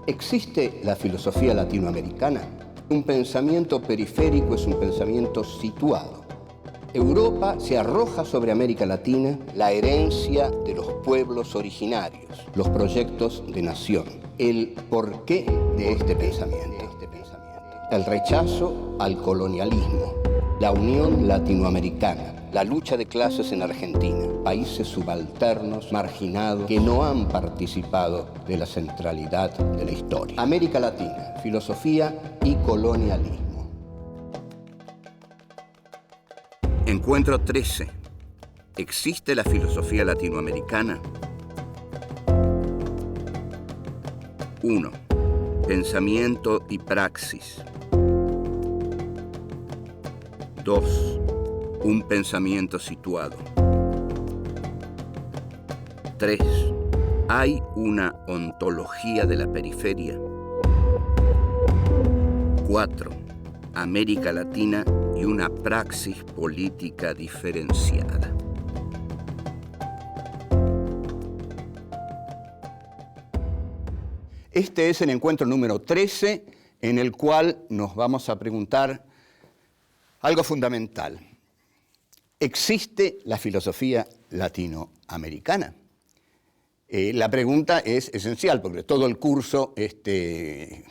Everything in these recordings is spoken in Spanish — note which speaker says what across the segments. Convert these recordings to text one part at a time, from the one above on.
Speaker 1: ¿Existe la filosofía latinoamericana? Un pensamiento periférico es un pensamiento situado. Europa se arroja sobre América Latina la herencia de los pueblos originarios, los proyectos de nación, el porqué de este pensamiento, el rechazo al colonialismo, la unión latinoamericana, la lucha de clases en Argentina, países subalternos, marginados, que no han participado de la centralidad de la historia. América Latina, filosofía y colonialismo.
Speaker 2: Encuentro 13. ¿Existe la filosofía latinoamericana? 1. Pensamiento y praxis. 2. Un pensamiento situado. 3. ¿Hay una ontología de la periferia? 4. América Latina y una praxis política diferenciada.
Speaker 1: Este es el encuentro número 13, en el cual nos vamos a preguntar algo fundamental. ¿Existe la filosofía latinoamericana? La pregunta es esencial, porque todo el curso que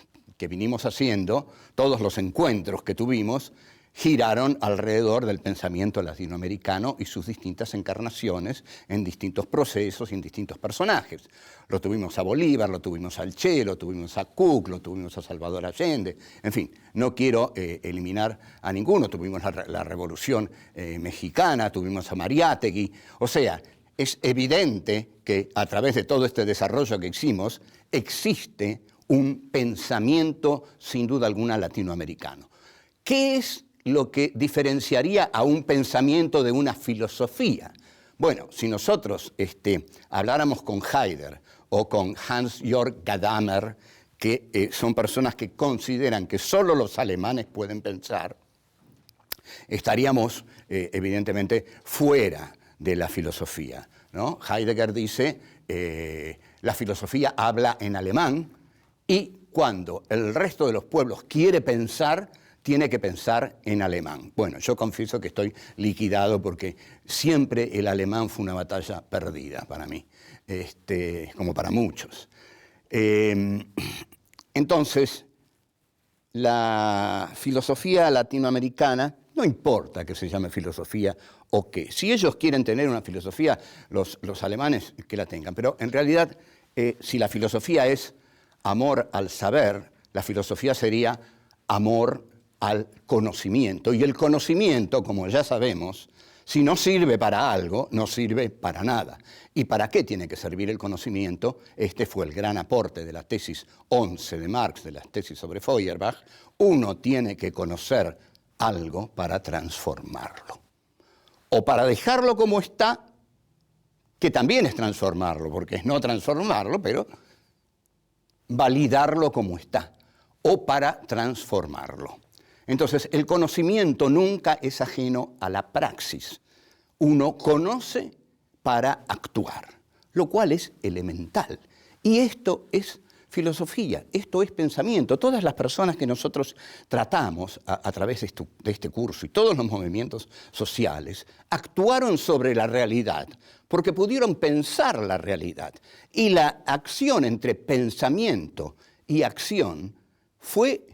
Speaker 1: vinimos haciendo, todos los encuentros que tuvimos, giraron alrededor del pensamiento latinoamericano y sus distintas encarnaciones en distintos procesos y en distintos personajes. Lo tuvimos a Bolívar, lo tuvimos al Che, lo tuvimos a Cook, lo tuvimos a Salvador Allende, en fin, no quiero eliminar a ninguno. Tuvimos la Revolución Mexicana, tuvimos a Mariátegui, o sea, es evidente que a través de todo este desarrollo que hicimos existe un pensamiento sin duda alguna latinoamericano. ¿Qué es lo que diferenciaría a un pensamiento de una filosofía? Bueno, si nosotros habláramos con Heidegger o con Hans-Jörg Gadamer, que son personas que consideran que solo los alemanes pueden pensar, estaríamos evidentemente fuera de la filosofía, ¿no? Heidegger dice, la filosofía habla en alemán y cuando el resto de los pueblos quiere pensar, tiene que pensar en alemán. Bueno, yo confieso que estoy liquidado porque siempre el alemán fue una batalla perdida para mí, como para muchos. Entonces, la filosofía latinoamericana, no importa que se llame filosofía o qué. Si ellos quieren tener una filosofía, los alemanes que la tengan. Pero en realidad, si la filosofía es amor al saber, la filosofía sería amor al conocimiento. Y el conocimiento, como ya sabemos, si no sirve para algo, no sirve para nada. ¿Y para qué tiene que servir el conocimiento? Este fue el gran aporte de la tesis 11 de Marx, de la tesis sobre Feuerbach. Uno tiene que conocer algo para transformarlo. O para dejarlo como está, que también es transformarlo, porque es no transformarlo, pero validarlo como está. O para transformarlo. Entonces, el conocimiento nunca es ajeno a la praxis. Uno conoce para actuar, lo cual es elemental. Y esto es filosofía, esto es pensamiento. Todas las personas que nosotros tratamos a través de este curso y todos los movimientos sociales actuaron sobre la realidad porque pudieron pensar la realidad. Y la acción entre pensamiento y acción fue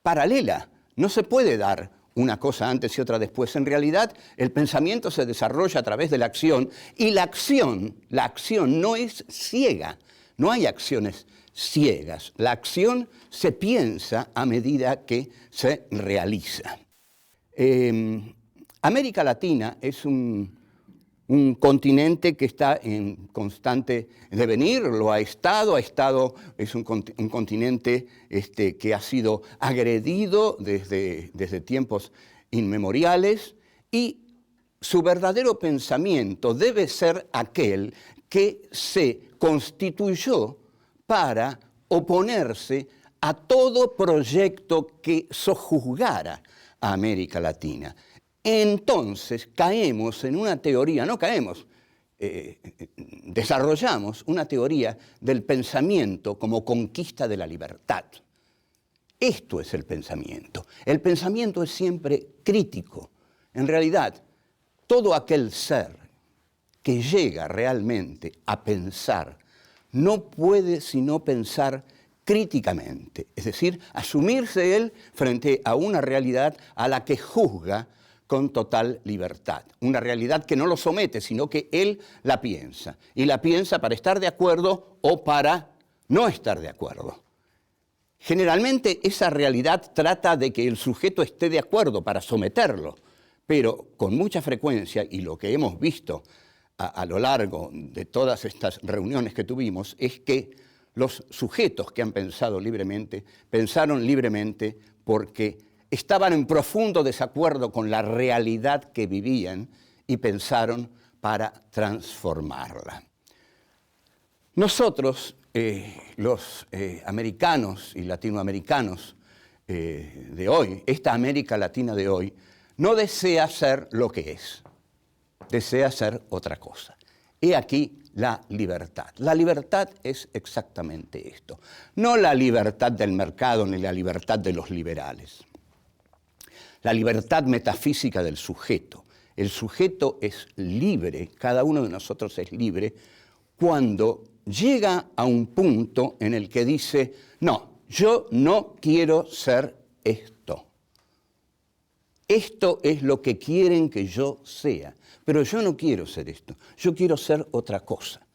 Speaker 1: paralela. No se puede dar una cosa antes y otra después. En realidad, el pensamiento se desarrolla a través de la acción y la acción no es ciega. No hay acciones ciegas. La acción se piensa a medida que se realiza. América Latina es un continente que está en constante devenir, lo ha estado, es un continente que ha sido agredido desde tiempos inmemoriales y su verdadero pensamiento debe ser aquel que se constituyó para oponerse a todo proyecto que sojuzgara a América Latina. Entonces caemos en una teoría, no caemos, desarrollamos una teoría del pensamiento como conquista de la libertad. Esto es el pensamiento. El pensamiento es siempre crítico. En realidad, todo aquel ser que llega realmente a pensar no puede sino pensar críticamente, es decir, asumirse él frente a una realidad a la que juzga con total libertad. Una realidad que no lo somete, sino que él la piensa. Y la piensa para estar de acuerdo o para no estar de acuerdo. Generalmente esa realidad trata de que el sujeto esté de acuerdo para someterlo, pero con mucha frecuencia, y lo que hemos visto a lo largo de todas estas reuniones que tuvimos, es que los sujetos que han pensado libremente, pensaron libremente porque estaban en profundo desacuerdo con la realidad que vivían y pensaron para transformarla. Nosotros, los americanos y latinoamericanos de hoy, esta América Latina de hoy, no desea ser lo que es, desea ser otra cosa. He aquí la libertad. La libertad es exactamente esto. No la libertad del mercado ni la libertad de los liberales. La libertad metafísica del sujeto. El sujeto es libre, cada uno de nosotros es libre, cuando llega a un punto en el que dice, no, yo no quiero ser esto. Esto es lo que quieren que yo sea. Pero yo no quiero ser esto, yo quiero ser otra cosa.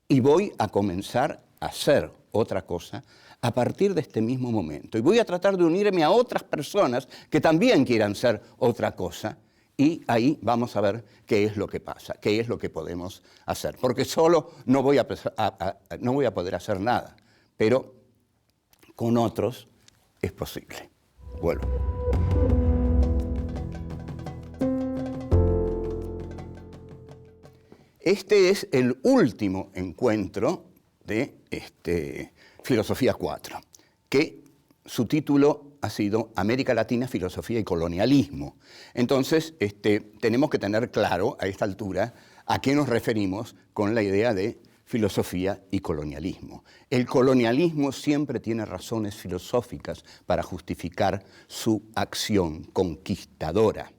Speaker 1: Y voy a comenzar a ser otra cosa a partir de este mismo momento. Y voy a tratar de unirme a otras personas que también quieran ser otra cosa. Y ahí vamos a ver qué es lo que pasa, qué es lo que podemos hacer. Porque solo no voy a poder hacer nada, pero con otros es posible. Vuelvo. Este es el último encuentro de Filosofía 4, que su título ha sido América Latina, Filosofía y Colonialismo. Entonces, tenemos que tener claro a esta altura a qué nos referimos con la idea de filosofía y colonialismo. El colonialismo siempre tiene razones filosóficas para justificar su acción conquistadora.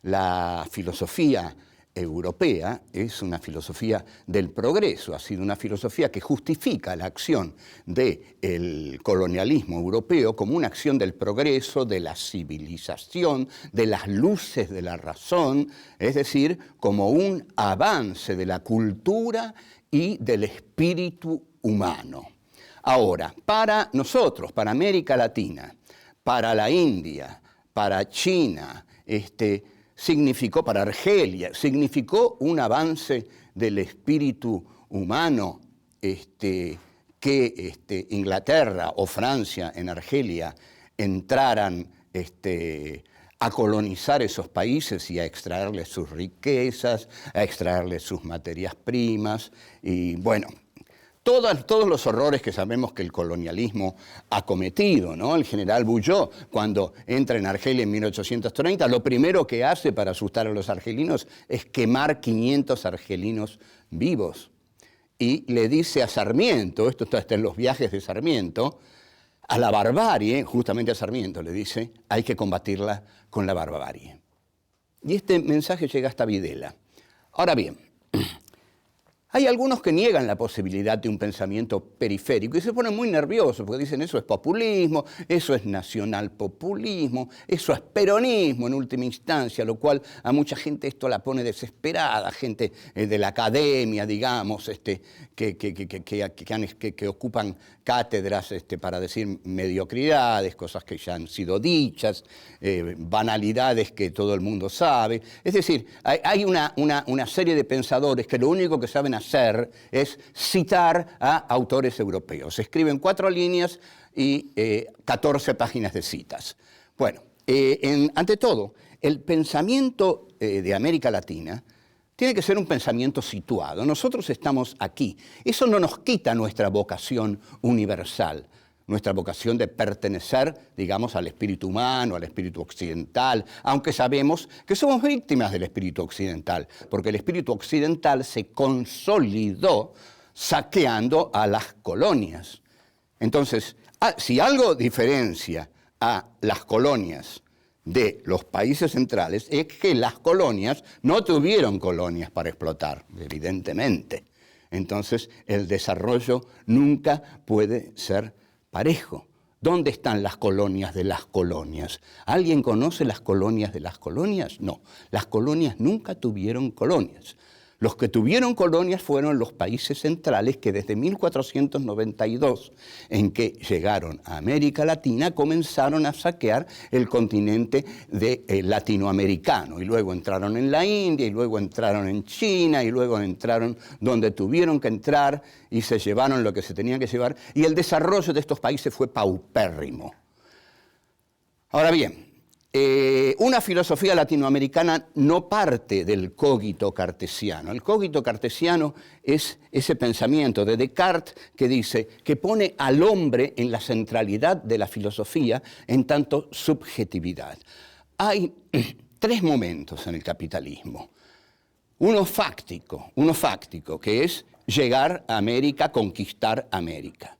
Speaker 1: La filosofía europea es una filosofía del progreso, ha sido una filosofía que justifica la acción del colonialismo europeo como una acción del progreso, de la civilización, de las luces de la razón, es decir, como un avance de la cultura y del espíritu humano. Ahora, para nosotros, para América Latina, para la India, para China, significó, para Argelia, significó un avance del espíritu humano que Inglaterra o Francia en Argelia entraran a colonizar esos países y a extraerles sus riquezas, a extraerles sus materias primas. Y bueno, todos los horrores que sabemos que el colonialismo ha cometido, ¿no? El general Bulló, cuando entra en Argelia en 1830, lo primero que hace para asustar a los argelinos es quemar 500 argelinos vivos. Y le dice a Sarmiento, esto está en los viajes de Sarmiento, a la barbarie, justamente a Sarmiento le dice, hay que combatirla con la barbarie. Y este mensaje llega hasta Videla. Ahora bien, hay algunos que niegan la posibilidad de un pensamiento periférico y se ponen muy nerviosos porque dicen eso es populismo, eso es nacionalpopulismo, eso es peronismo en última instancia, lo cual a mucha gente esto la pone desesperada, gente de la academia, digamos, que ocupan cátedras para decir mediocridades, cosas que ya han sido dichas, banalidades que todo el mundo sabe. Es decir, hay una serie de pensadores que lo único que saben hacer es citar a autores europeos. Escriben 4 líneas y 14 páginas de citas. Bueno, ante todo, el pensamiento de América Latina tiene que ser un pensamiento situado. Nosotros estamos aquí. Eso no nos quita nuestra vocación universal. nuestra vocación de pertenecer, digamos, al espíritu humano, al espíritu occidental, aunque sabemos que somos víctimas del espíritu occidental, porque el espíritu occidental se consolidó saqueando a las colonias. Entonces, si algo diferencia a las colonias de los países centrales, es que las colonias no tuvieron colonias para explotar, evidentemente. Entonces, el desarrollo nunca puede ser parejo. ¿Dónde están las colonias de las colonias? ¿Alguien conoce las colonias de las colonias? No, las colonias nunca tuvieron colonias. Los que tuvieron colonias fueron los países centrales que desde 1492, en que llegaron a América Latina, comenzaron a saquear el continente latinoamericano. Y luego entraron en la India, y luego entraron en China, y luego entraron donde tuvieron que entrar, y se llevaron lo que se tenían que llevar. Y el desarrollo de estos países fue paupérrimo. Ahora bien, una filosofía latinoamericana no parte del cogito cartesiano. El cogito cartesiano es ese pensamiento de Descartes que dice que pone al hombre en la centralidad de la filosofía en tanto subjetividad. Hay tres momentos en el capitalismo. Uno fáctico, que es llegar a América, conquistar América.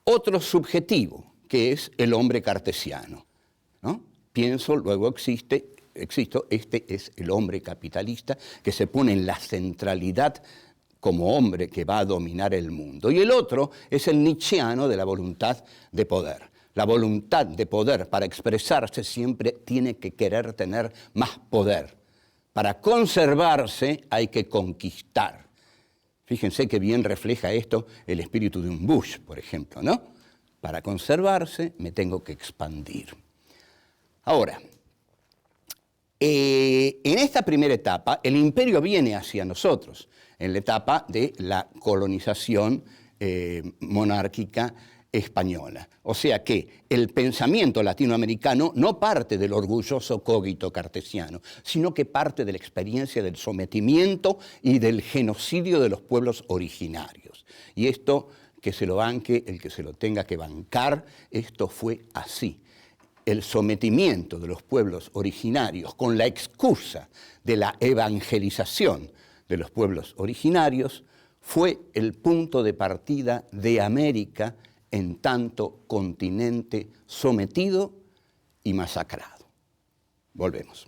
Speaker 1: Otro subjetivo, que es el hombre cartesiano. ¿No? Pienso, luego existo, este es el hombre capitalista que se pone en la centralidad como hombre que va a dominar el mundo. Y el otro es el nietzscheano de la voluntad de poder. La voluntad de poder para expresarse siempre tiene que querer tener más poder. Para conservarse hay que conquistar. Fíjense que bien refleja esto el espíritu de un Bush, por ejemplo, ¿no? Para conservarse me tengo que expandir. Ahora, en esta primera etapa, el imperio viene hacia nosotros, en la etapa de la colonización monárquica española. O sea que el pensamiento latinoamericano no parte del orgulloso cogito cartesiano, sino que parte de la experiencia del sometimiento y del genocidio de los pueblos originarios. Y esto, que se lo banque el que se lo tenga que bancar, esto fue así. El sometimiento de los pueblos originarios con la excusa de la evangelización de los pueblos originarios fue el punto de partida de América en tanto continente sometido y masacrado. Volvemos.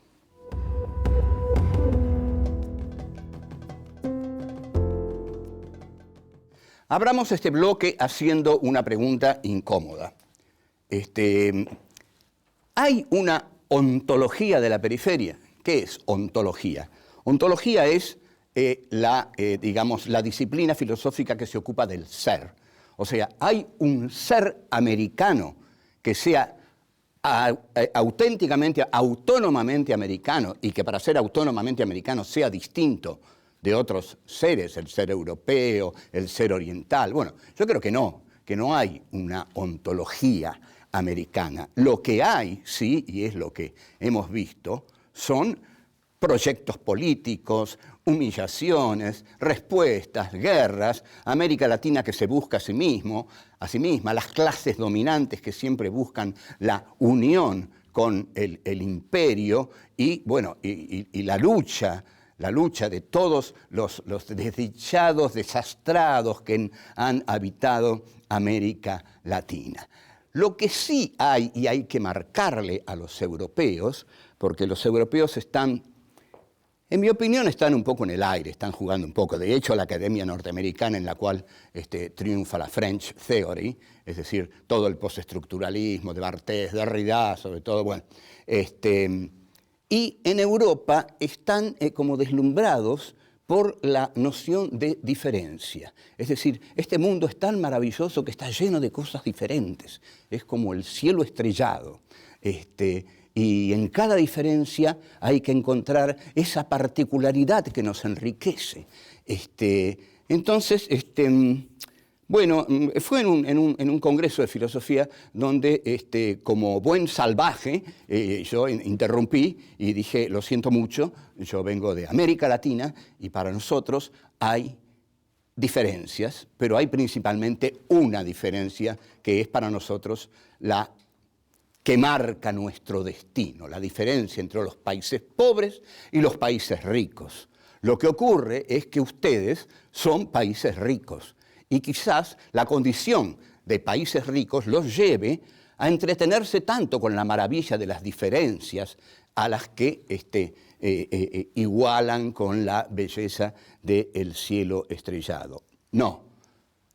Speaker 1: Abramos este bloque haciendo una pregunta incómoda. ¿Hay una ontología de la periferia? ¿Qué es ontología? Ontología es la disciplina filosófica que se ocupa del ser. O sea, hay un ser americano que sea auténticamente, autónomamente americano y que para ser autónomamente americano sea distinto de otros seres, el ser europeo, el ser oriental. Bueno, yo creo que no hay una ontología americana. Lo que hay, sí, y es lo que hemos visto, son proyectos políticos, humillaciones, respuestas, guerras, América Latina que se busca a sí misma, las clases dominantes que siempre buscan la unión con el imperio y, bueno, y la lucha de todos los desdichados, desastrados que han habitado América Latina. Lo que sí hay, y hay que marcarle a los europeos, porque los europeos están, en mi opinión, están un poco en el aire, están jugando un poco. De hecho, la Academia Norteamericana, en la cual triunfa la French Theory, es decir, todo el postestructuralismo de Barthes, de Derrida, sobre todo, bueno, y en Europa están como deslumbrados por la noción de diferencia. Es decir, este mundo es tan maravilloso que está lleno de cosas diferentes. Es como el cielo estrellado. Y en cada diferencia hay que encontrar esa particularidad que nos enriquece. Entonces, bueno, fue en un congreso de filosofía donde, como buen salvaje, yo interrumpí y dije, lo siento mucho, yo vengo de América Latina y para nosotros hay diferencias, pero hay principalmente una diferencia que es para nosotros la que marca nuestro destino, la diferencia entre los países pobres y los países ricos. Lo que ocurre es que ustedes son países ricos y quizás la condición de países ricos los lleve a entretenerse tanto con la maravilla de las diferencias a las que igualan con la belleza del cielo estrellado. No,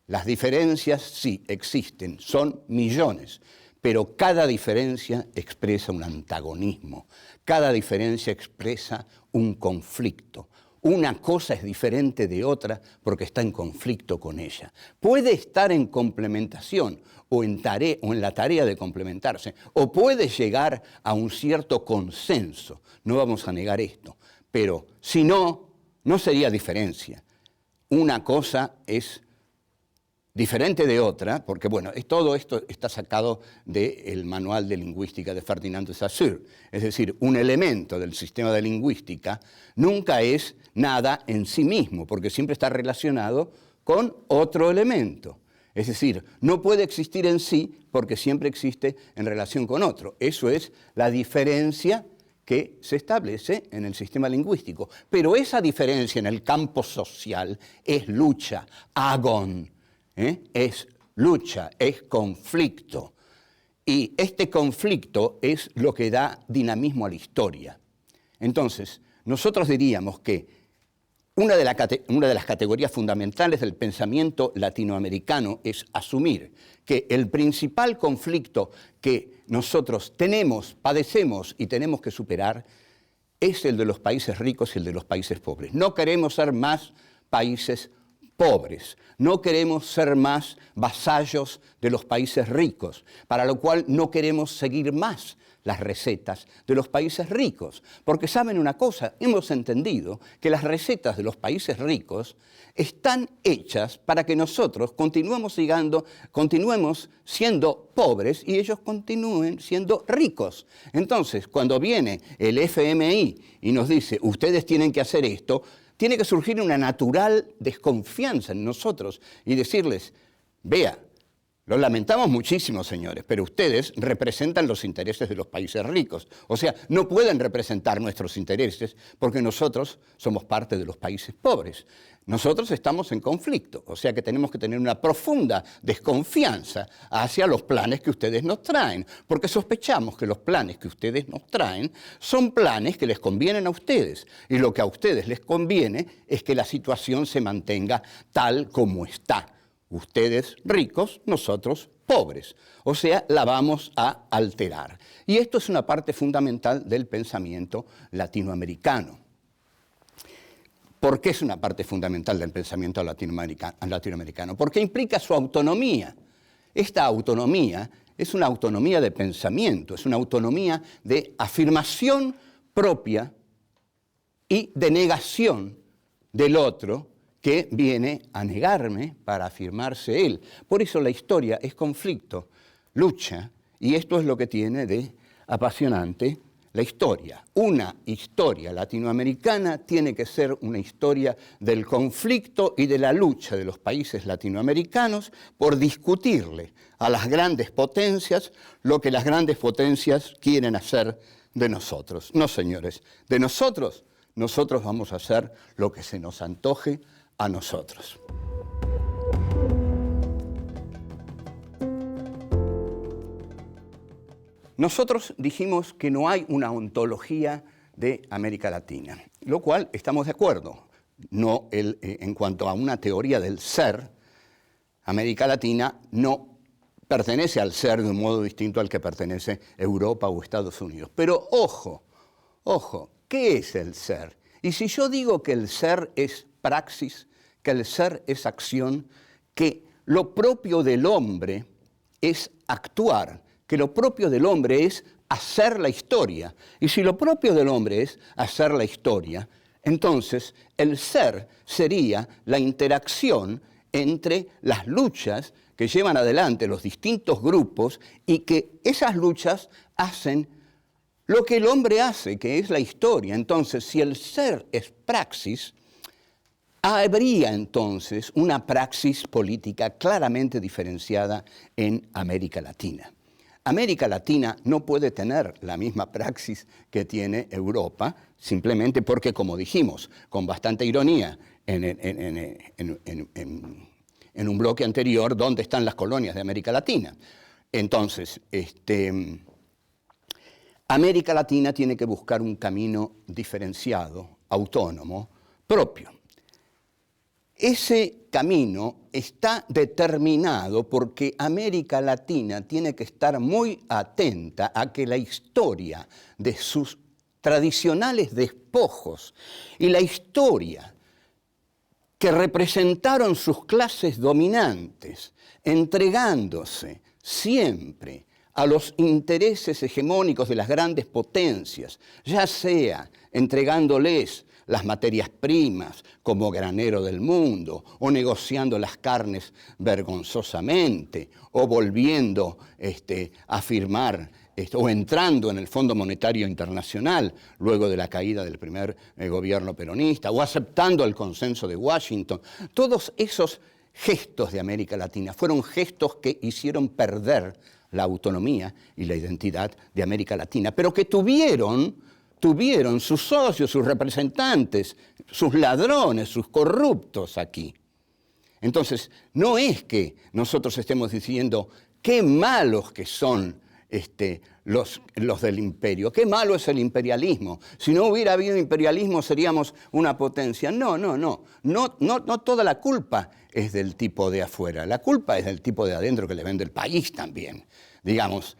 Speaker 1: las diferencias sí existen, son millones, pero cada diferencia expresa un antagonismo, cada diferencia expresa un conflicto. Una cosa es diferente de otra porque está en conflicto con ella. Puede estar en complementación o en la tarea de complementarse, o puede llegar a un cierto consenso. No vamos a negar esto, pero si no, no sería diferencia. Una cosa es diferente de otra, porque bueno, todo esto está sacado del Manual de Lingüística de Ferdinand de Saussure. Es decir, un elemento del sistema de lingüística nunca es nada en sí mismo, porque siempre está relacionado con otro elemento. Es decir, no puede existir en sí porque siempre existe en relación con otro. Eso es la diferencia que se establece en el sistema lingüístico. Pero esa diferencia en el campo social es lucha, agon. Es lucha, es conflicto. Y este conflicto es lo que da dinamismo a la historia. Entonces, nosotros diríamos que una de las categorías fundamentales del pensamiento latinoamericano es asumir que el principal conflicto que nosotros tenemos, padecemos y tenemos que superar es el de los países ricos y el de los países pobres. No queremos ser más países pobres, no queremos ser más vasallos de los países ricos, para lo cual no queremos seguir más las recetas de los países ricos. Porque saben una cosa, hemos entendido que las recetas de los países ricos están hechas para que nosotros continuemos siendo pobres y ellos continúen siendo ricos. Entonces, cuando viene el FMI y nos dice, ustedes tienen que hacer esto, tiene que surgir una natural desconfianza en nosotros y decirles, vea, lo lamentamos muchísimo, señores, pero ustedes representan los intereses de los países ricos. O sea, no pueden representar nuestros intereses porque nosotros somos parte de los países pobres. Nosotros estamos en conflicto, o sea que tenemos que tener una profunda desconfianza hacia los planes que ustedes nos traen, porque sospechamos que los planes que ustedes nos traen son planes que les convienen a ustedes, y lo que a ustedes les conviene es que la situación se mantenga tal como está. Ustedes ricos, nosotros pobres. O sea, la vamos a alterar. Y esto es una parte fundamental del pensamiento latinoamericano. ¿Por qué es una parte fundamental del pensamiento latinoamericano? Porque implica su autonomía. Esta autonomía es una autonomía de pensamiento, es una autonomía de afirmación propia y de negación del otro, que viene a negarme para afirmarse él. Por eso la historia es conflicto, lucha, y esto es lo que tiene de apasionante la historia. Una historia latinoamericana tiene que ser una historia del conflicto y de la lucha de los países latinoamericanos por discutirle a las grandes potencias lo que las grandes potencias quieren hacer de nosotros. No, señores, de nosotros vamos a hacer lo que se nos antoje a nosotros. Nosotros dijimos que no hay una ontología de América Latina, lo cual estamos de acuerdo. No en cuanto a una teoría del ser, América Latina no pertenece al ser de un modo distinto al que pertenece Europa o Estados Unidos. Pero ojo, ¿qué es el ser? Y si yo digo que el ser es praxis, que el ser es acción, que lo propio del hombre es actuar, que lo propio del hombre es hacer la historia. Y si lo propio del hombre es hacer la historia, entonces el ser sería la interacción entre las luchas que llevan adelante los distintos grupos y que esas luchas hacen lo que el hombre hace, que es la historia. Entonces, si el ser es praxis, Habría entonces una praxis política claramente diferenciada en América Latina. América Latina no puede tener la misma praxis que tiene Europa, simplemente porque, como dijimos, con bastante ironía, en un bloque anterior, ¿dónde están las colonias de América Latina? Entonces, América Latina tiene que buscar un camino diferenciado, autónomo, propio. Ese camino está determinado porque América Latina tiene que estar muy atenta a que la historia de sus tradicionales despojos y la historia que representaron sus clases dominantes, entregándose siempre a los intereses hegemónicos de las grandes potencias, ya sea entregándoles las materias primas como granero del mundo, o negociando las carnes vergonzosamente, o volviendo a firmar o entrando en el Fondo Monetario Internacional luego de la caída del primer gobierno peronista, o aceptando el consenso de Washington. Todos esos gestos de América Latina fueron gestos que hicieron perder la autonomía y la identidad de América Latina, pero que tuvieron sus socios, sus representantes, sus ladrones, sus corruptos aquí. Entonces, no es que nosotros estemos diciendo qué malos que son los del imperio, qué malo es el imperialismo. Si no hubiera habido imperialismo seríamos una potencia. No toda la culpa es del tipo de afuera, la culpa es del tipo de adentro que le vende el país también. Digamos,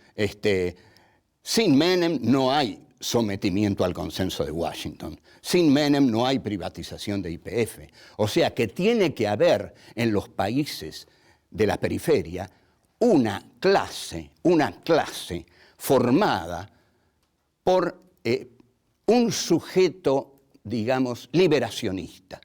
Speaker 1: sin Menem no hay sometimiento al consenso de Washington. Sin Menem no hay privatización de YPF. O sea que tiene que haber en los países de la periferia una clase formada por un sujeto, digamos, liberacionista,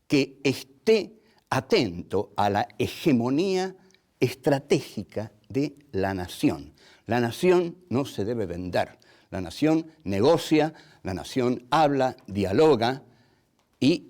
Speaker 1: que esté atento a la hegemonía estratégica de la nación. La nación no se debe vender. La nación negocia, la nación habla, dialoga, y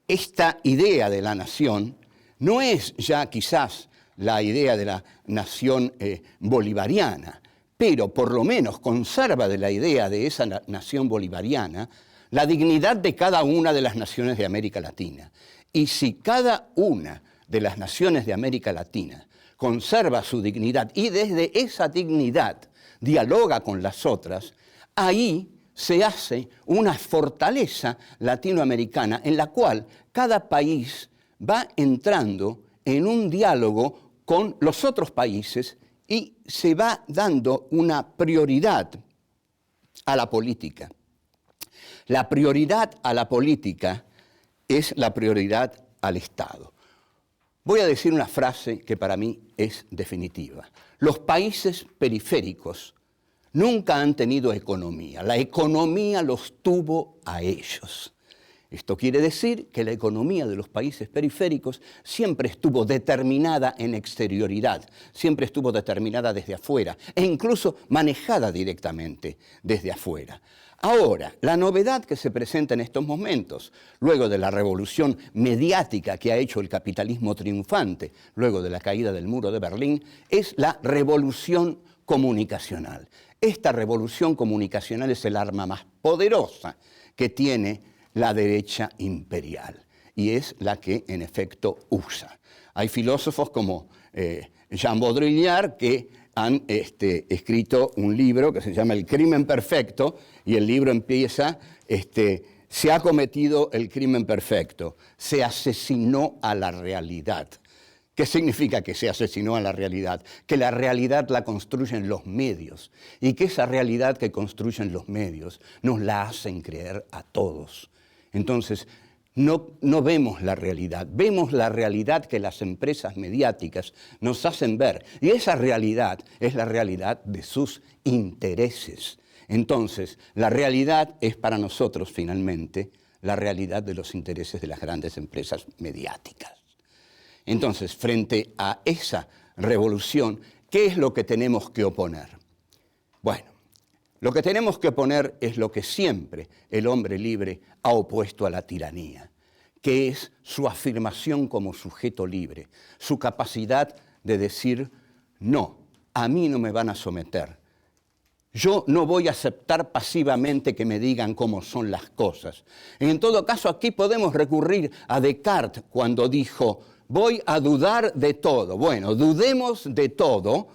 Speaker 1: esta idea de la nación no es ya quizás la idea de la nación bolivariana, pero por lo menos conserva de la idea de esa nación bolivariana la dignidad de cada una de las naciones de América Latina. Y si cada una de las naciones de América Latina conserva su dignidad y desde esa dignidad dialoga con las otras, ahí se hace una fortaleza latinoamericana en la cual cada país va entrando en un diálogo con los otros países y se va dando una prioridad a la política. La prioridad a la política es la prioridad al Estado. Voy a decir una frase que para mí es definitiva. Los países periféricos nunca han tenido economía. La economía los tuvo a ellos. Esto quiere decir que la economía de los países periféricos siempre estuvo determinada en exterioridad, siempre estuvo determinada desde afuera e incluso manejada directamente desde afuera. Ahora, la novedad que se presenta en estos momentos, luego de la revolución mediática que ha hecho el capitalismo triunfante, luego de la caída del muro de Berlín, es la revolución comunicacional. Esta revolución comunicacional es el arma más poderosa que tiene la derecha imperial y es la que en efecto usa. Hay filósofos como Jean Baudrillard que han escrito un libro que se llama El crimen perfecto, y el libro empieza, se ha cometido el crimen perfecto, se asesinó a la realidad. ¿Qué significa que se asesinó a la realidad? Que la realidad la construyen los medios, y que esa realidad que construyen los medios nos la hacen creer a todos. Entonces, no vemos la realidad, vemos la realidad que las empresas mediáticas nos hacen ver. Y esa realidad es la realidad de sus intereses. Entonces, la realidad es para nosotros, finalmente, la realidad de los intereses de las grandes empresas mediáticas. Entonces, frente a esa revolución, ¿qué es lo que tenemos que oponer? Bueno, lo que tenemos que oponer es lo que siempre el hombre libre ha opuesto a la tiranía, que es su afirmación como sujeto libre, su capacidad de decir, no, a mí no me van a someter. Yo no voy a aceptar pasivamente que me digan cómo son las cosas. En todo caso, aquí podemos recurrir a Descartes cuando dijo, voy a dudar de todo. Bueno, dudemos de todo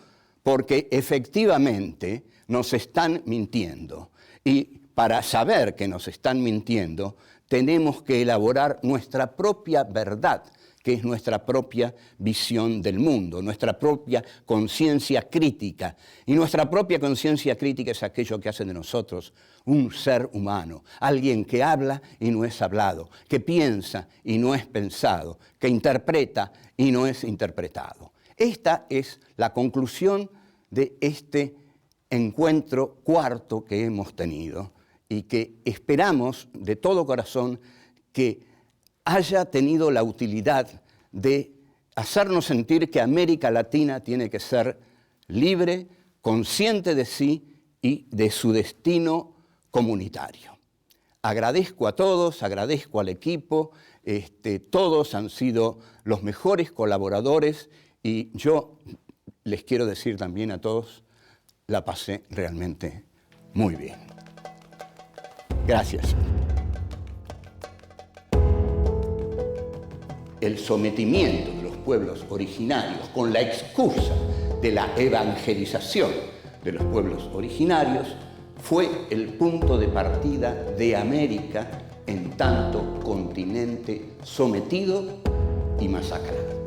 Speaker 1: porque efectivamente nos están mintiendo. Y para saber que nos están mintiendo, tenemos que elaborar nuestra propia verdad, que es nuestra propia visión del mundo, nuestra propia conciencia crítica. Y nuestra propia conciencia crítica es aquello que hace de nosotros un ser humano, alguien que habla y no es hablado, que piensa y no es pensado, que interpreta y no es interpretado. Esta es la conclusión de este encuentro cuarto que hemos tenido y que esperamos de todo corazón que haya tenido la utilidad de hacernos sentir que América Latina tiene que ser libre, consciente de sí y de su destino comunitario. Agradezco a todos, agradezco al equipo, todos han sido los mejores colaboradores y yo les quiero decir también a todos, la pasé realmente muy bien. Gracias. El sometimiento de los pueblos originarios con la excusa de la evangelización de los pueblos originarios fue el punto de partida de América en tanto continente sometido y masacrado.